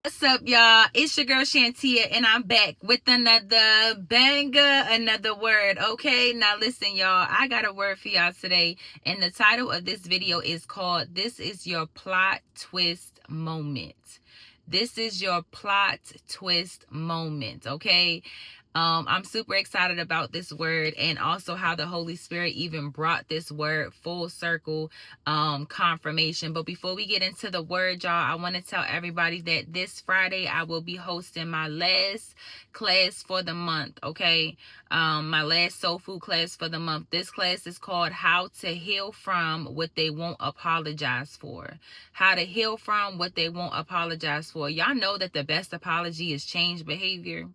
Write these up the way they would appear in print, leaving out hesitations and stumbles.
What's up, y'all? It's your girl Shantia, and I'm back with another banger, another word. Okay, now listen, y'all. I got a word for y'all today, and the title of this video is called "This is Your Plot Twist Moment." This is your plot twist moment. Okay. I'm super excited about this word, and also how the Holy Spirit even brought this word full circle confirmation. But before we get into the word, y'all, I want to tell everybody that this Friday I will be hosting my last class for the month. Okay, my last soul food class for the month. This class is called How to Heal From What They Won't Apologize For. How to heal from what they won't apologize for. Y'all know that the best apology is change behavior.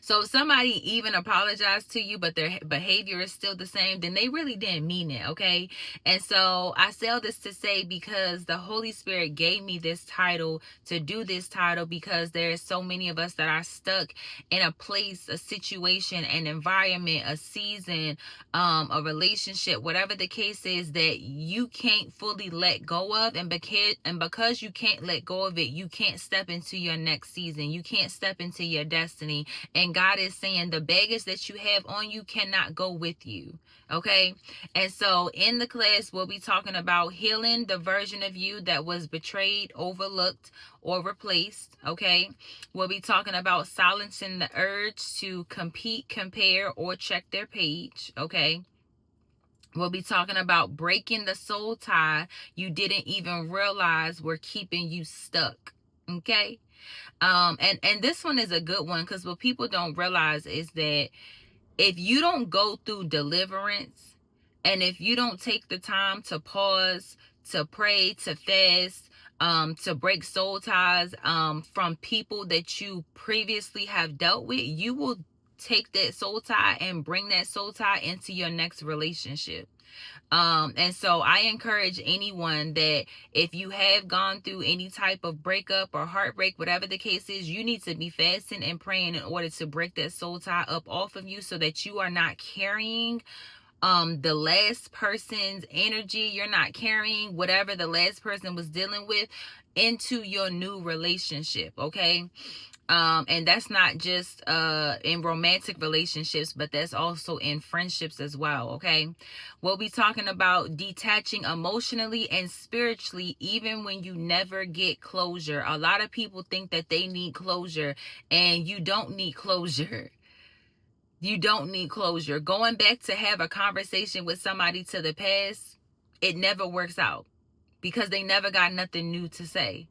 So if somebody even apologized to you, but their behavior is still the same, then they really didn't mean it, okay? And so I say all this to say, because the Holy Spirit gave me this title to do this title, because there's so many of us that are stuck in a place, a situation, an environment, a season, a relationship, whatever the case is, that you can't fully let go of. And because you can't let go of it, you can't step into your next season. You can't step into your destiny. And God is saying the baggage that you have on you cannot go with you. Okay. And so in the class, we'll be talking about healing the version of you that was betrayed, overlooked, or replaced. Okay. We'll be talking about silencing the urge to compete, compare, or check their page. Okay. We'll be talking about breaking the soul tie you didn't even realize were keeping you stuck. Okay. And this one is a good one, because what people don't realize is that if you don't go through deliverance, and if you don't take the time to pause, to pray, to fast, to break soul ties from people that you previously have dealt with, you will take that soul tie and bring that soul tie into your next relationship. And so I encourage anyone that if you have gone through any type of breakup or heartbreak, whatever the case is, you need to be fasting and praying in order to break that soul tie up off of you, so that you are not carrying the last person's energy. You're not carrying whatever the last person was dealing with into your new relationship. Okay. And that's not just in romantic relationships, but that's also in friendships as well. Okay. We'll be talking about detaching emotionally and spiritually, even when you never get closure. A lot of people think that they need closure, and you don't need closure. You don't need closure. Going back to have a conversation with somebody to the past, it never works out, because they never got nothing new to say.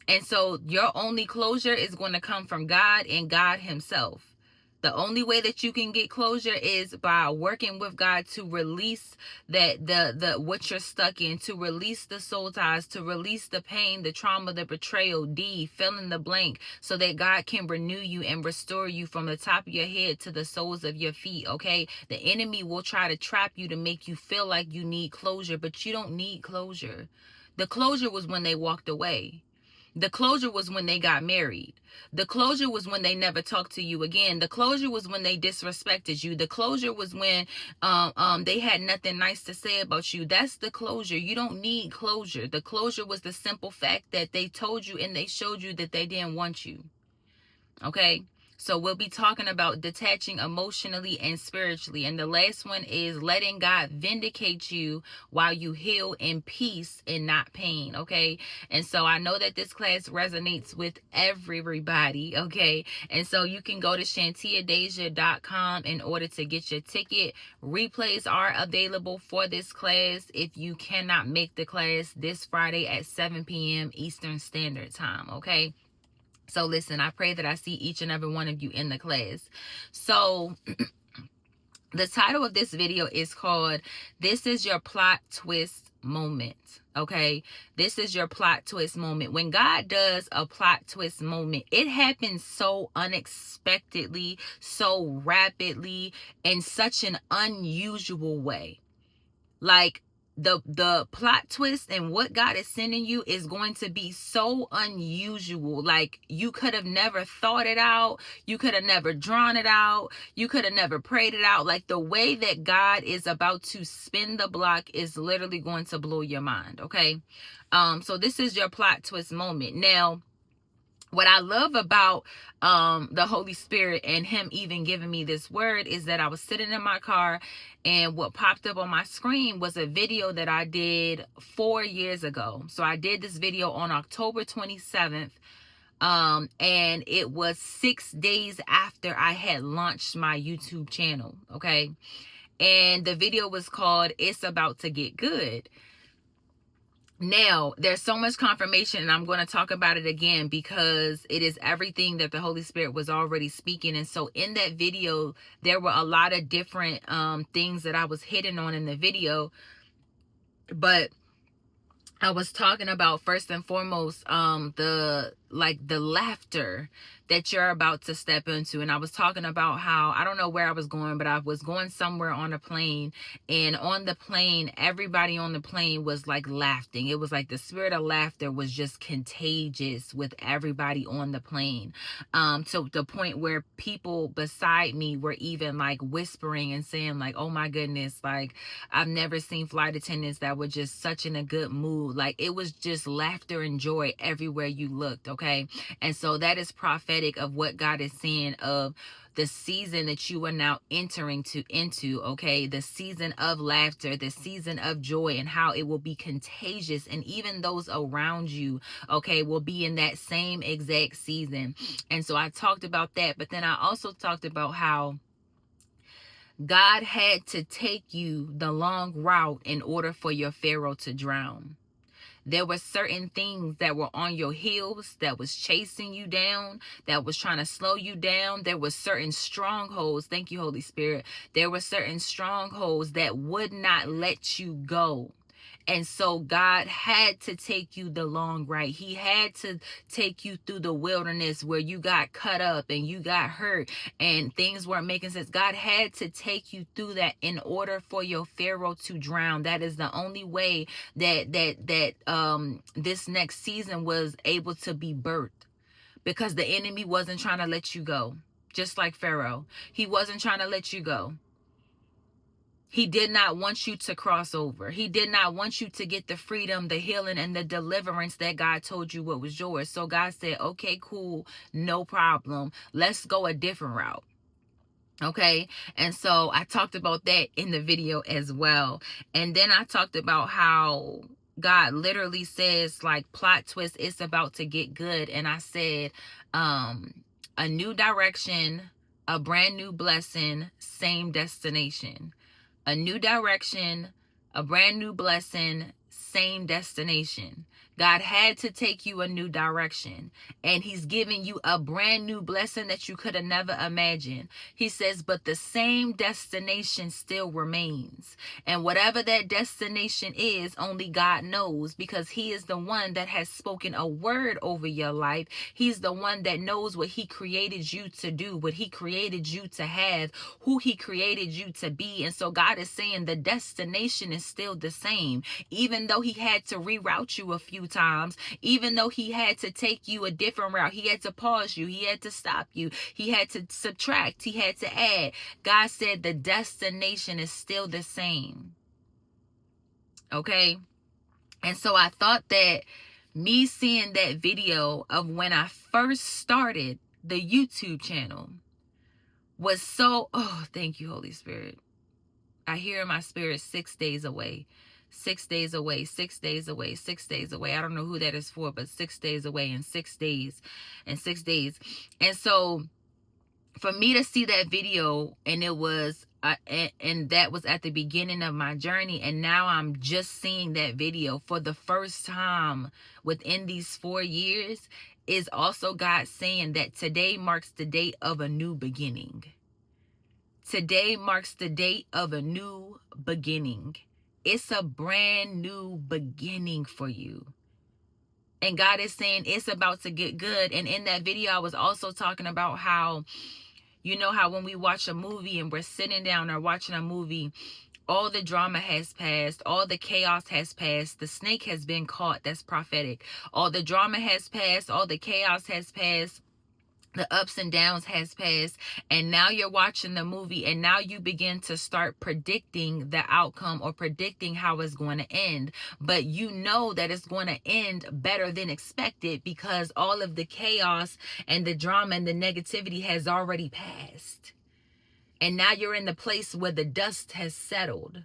And so your only closure is going to come from God and God himself. The only way that you can get closure is by working with God to release that the what you're stuck in, to release the soul ties, to release the pain, the trauma, the betrayal, fill in the blank, so that God can renew you and restore you from the top of your head to the soles of your feet. Okay. The enemy will try to trap you to make you feel like you need closure, but you don't need closure. The closure was when they walked away. The closure was when they got married. The closure was when they never talked to you again. The closure was when they disrespected you. The closure was when they had nothing nice to say about you. That's the closure. You don't need closure. The closure was the simple fact that they told you and they showed you that they didn't want you. Okay. So we'll be talking about detaching emotionally and spiritually. And the last one is letting God vindicate you while you heal in peace and not pain. Okay. And so I know that this class resonates with everybody. Okay. And so you can go to ShantiaHamler.com in order to get your ticket. Replays are available for this class if you cannot make the class this Friday at 7 p.m. Eastern Standard Time. Okay. So listen, I pray that I see each and every one of you in the class. So the title of this video is called "This is Your Plot Twist Moment." Okay, this is your plot twist moment. When God does a plot twist moment, it happens so unexpectedly, so rapidly, in such an unusual way. Like, the plot twist and what God is sending you is going to be so unusual. Like, you could have never thought it out. You could have never drawn it out. You could have never prayed it out. Like, the way that God is about to spin the block is literally going to blow your mind. Okay. So this is your plot twist moment. Now, what I love about the Holy Spirit and him even giving me this word is that I was sitting in my car, and what popped up on my screen was a video that I did 4 years ago. So I did this video on October 27th. And it was 6 days after I had launched my YouTube channel. Okay. And the video was called "It's About to Get Good." Now, there's so much confirmation, and I'm going to talk about it again because it is everything that the Holy Spirit was already speaking. And so in that video, there were a lot of different things that I was hitting on in the video. But I was talking about, first and foremost, the laughter that you're about to step into. And I was talking about how, I don't know where I was going, but I was going somewhere on a plane, and on the plane, everybody on the plane was like laughing. It was like the spirit of laughter was just contagious with everybody on the plane. To the point where people beside me were even like whispering and saying like, oh my goodness, like, I've never seen flight attendants that were just such in a good mood. Like, it was just laughter and joy everywhere you looked. Okay. And so that is prophetic of what God is saying of the season that you are now entering into, okay? The season of laughter, the season of joy, and how it will be contagious. And even those around you, okay, will be in that same exact season. And so I talked about that, but then I also talked about how God had to take you the long route in order for your Pharaoh to drown. There were certain things that were on your heels that was chasing you down, that was trying to slow you down. There were certain strongholds. Thank you, Holy Spirit. There were certain strongholds that would not let you go. And so God had to take you the long ride. He had to take you through the wilderness where you got cut up and you got hurt and things weren't making sense. God had to take you through that in order for your Pharaoh to drown. That is the only way that this next season was able to be birthed, because the enemy wasn't trying to let you go. Just like Pharaoh, he wasn't trying to let you go. He did not want you to cross over. He did not want you to get the freedom, the healing, and the deliverance that God told you what was yours. So God said, okay, cool, no problem. Let's go a different route. Okay. And so I talked about that in the video as well. And then I talked about how God literally says, like, plot twist, it's about to get good. And I said, a new direction, a brand new blessing, same destination. A new direction, a brand new blessing, same destination. God had to take you a new direction, and he's giving you a brand new blessing that you could have never imagined. He says, but the same destination still remains. And whatever that destination is, only God knows, because he is the one that has spoken a word over your life. He's the one that knows what he created you to do, what he created you to have, who he created you to be. And so God is saying the destination is still the same, even though he had to reroute you a few times, even though he had to take you a different route. He had to pause you. He had to stop you. He had to subtract. He had to add. God said the destination is still the same. Okay. And so I thought that me seeing that video of when I first started the YouTube channel was so, oh, thank you, Holy Spirit. I hear in my spirit 6 days away. 6 days away, 6 days away, 6 days away. I don't know who that is for, but 6 days away and 6 days and 6 days. And so for me to see that video, and it was, and that was at the beginning of my journey. And now I'm just seeing that video for the first time within these 4 years, is also God saying that today marks the date of a new beginning. Today marks the date of a new beginning. It's a brand new beginning for you. And God is saying it's about to get good. And in that video, I was also talking about how, you know how when we watch a movie and we're sitting down or watching a movie All the drama has passed. All the chaos has passed. The snake has been caught. That's prophetic. All the drama has passed. All the chaos has passed. The ups and downs has passed, and now you're watching the movie, and now you begin to start predicting the outcome or predicting how it's going to end. But you know that it's going to end better than expected because all of the chaos and the drama and the negativity has already passed. And now you're in the place where the dust has settled.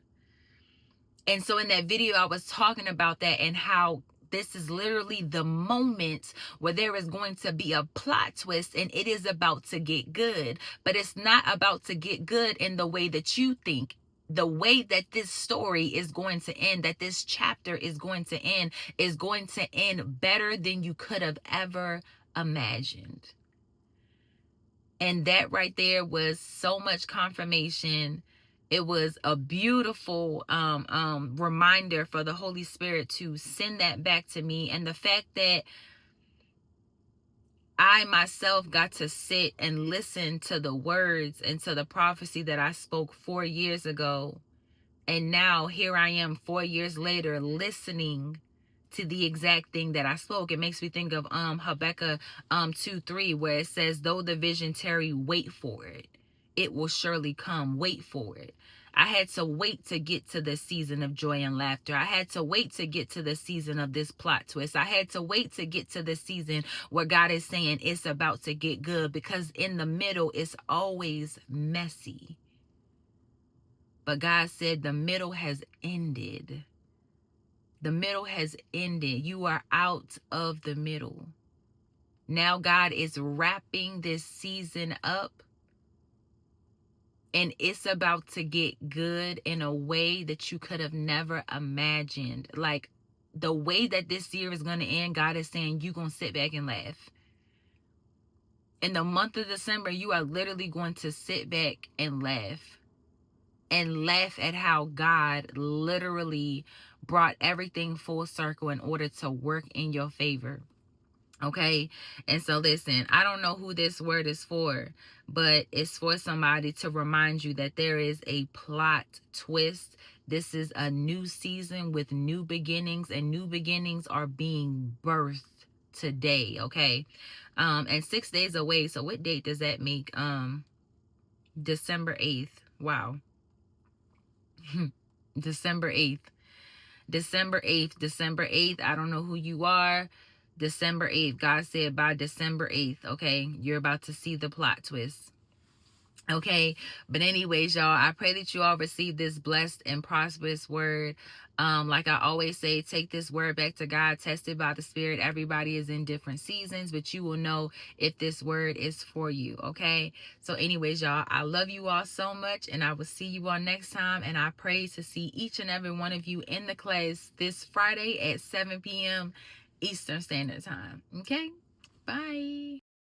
And so in that video, I was talking about that and how this is literally the moment where there is going to be a plot twist, and it is about to get good. But it's not about to get good in the way that you think. The way that this story is going to end, that this chapter is going to end better than you could have ever imagined. And that right there was so much confirmation. It was a beautiful reminder for the Holy Spirit to send that back to me. And the fact that I myself got to sit and listen to the words and to the prophecy that I spoke 4 years ago. And now here I am 4 years later listening to the exact thing that I spoke. It makes me think of Habakkuk 2:3, where it says, though the vision tarry, wait for it. It will surely come. Wait for it. I had to wait to get to the season of joy and laughter. I had to wait to get to the season of this plot twist. I had to wait to get to the season where God is saying it's about to get good, because in the middle it's always messy. But God said the middle has ended. The middle has ended. You are out of the middle. Now God is wrapping this season up, and it's about to get good in a way that you could have never imagined. Like the way that this year is going to end, God is saying you're going to sit back and laugh. In the month of December, you are literally going to sit back and laugh. And laugh at how God literally brought everything full circle in order to work in your favor. Okay? And so listen, I don't know who this word is for, but it's for somebody to remind you that there is a plot twist. This is a new season with new beginnings, and new beginnings are being birthed today. Okay? And 6 days away. So what date does that make? December 8th. Wow. December 8th. December 8th. December 8th. I don't know who you are. December 8th. God said by December 8th, okay, you're about to see the plot twist. Okay, but anyways, y'all, I pray that you all receive this blessed and prosperous word. Like I always say, take this word back to God, tested by the Spirit. Everybody is in different seasons, but you will know if this word is for you. Okay, so anyways, y'all, I love you all so much, and I will see you all next time. And I pray to see each and every one of you in the class this Friday at 7 p.m. Eastern Standard Time. Okay, bye.